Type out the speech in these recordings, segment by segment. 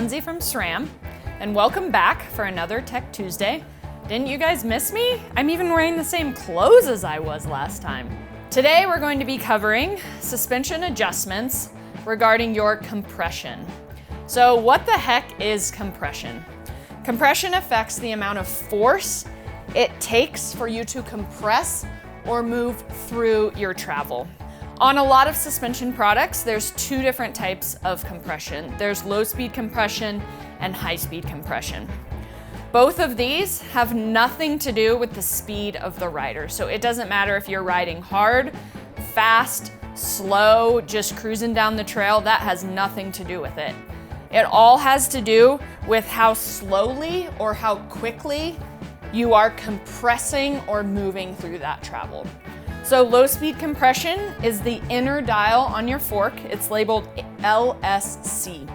Lindsey from SRAM, and welcome back for another Tech Tuesday. Didn't you guys miss me? I'm even wearing the same clothes as I was last time. Today we're going to be covering suspension adjustments regarding your compression. So what the heck is compression? Compression affects the amount of force it takes for you to compress or move through your travel. On a lot of suspension products, there's two different types of compression. There's low-speed compression and high-speed compression. Both of these have nothing to do with the speed of the rider. So it doesn't matter if you're riding hard, fast, slow, just cruising down the trail, that has nothing to do with it. It all has to do with how slowly or how quickly you are compressing or moving through that travel. So low-speed compression is the inner dial on your fork. It's labeled LSC.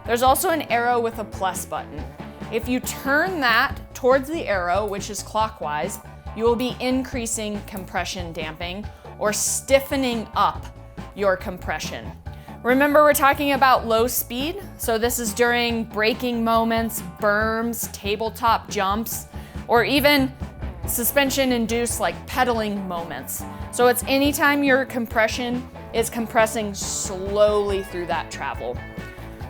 There's also an arrow with a plus button. If you turn that towards the arrow, which is clockwise, you will be increasing compression damping or stiffening up your compression. Remember, we're talking about low speed. So this is during braking moments, berms, tabletop jumps, or even suspension-induced like pedaling moments. So it's anytime your compression is compressing slowly through that travel.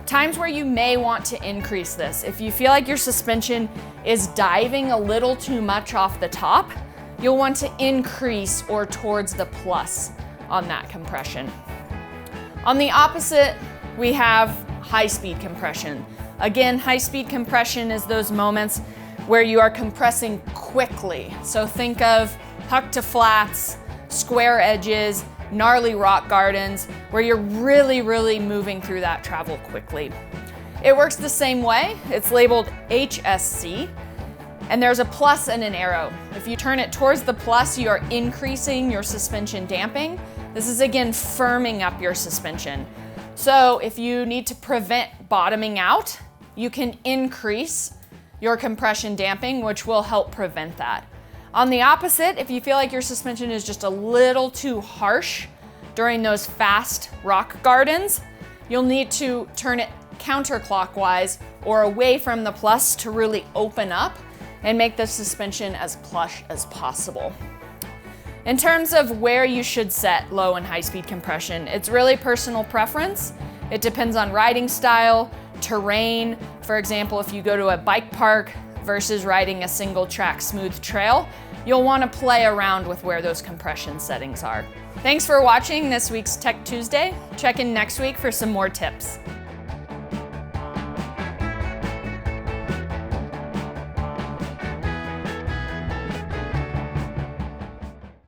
Times where you may want to increase this. If you feel like your suspension is diving a little too much off the top, you'll want to increase or towards the plus on that compression. On the opposite, we have high-speed compression. Again, high-speed compression is those moments where you are compressing quickly. So think of huck to flats, square edges, gnarly rock gardens, where you're really moving through that travel quickly. It works the same way. It's labeled HSC, and there's a plus and an arrow. If you turn it towards the plus, you are increasing your suspension damping. This is again firming up your suspension. So if you need to prevent bottoming out, you can increase your compression damping, which will help prevent that. On the opposite, if you feel like your suspension is just a little too harsh during those fast rock gardens, you'll need to turn it counterclockwise or away from the plus to really open up and make the suspension as plush as possible. In terms of where you should set low and high speed compression, it's really personal preference. It depends on riding style, terrain. For example, if you go to a bike park versus riding a single track smooth trail, you'll want to play around with where those compression settings are. Thanks for watching this week's Tech Tuesday. Check in next week for some more tips.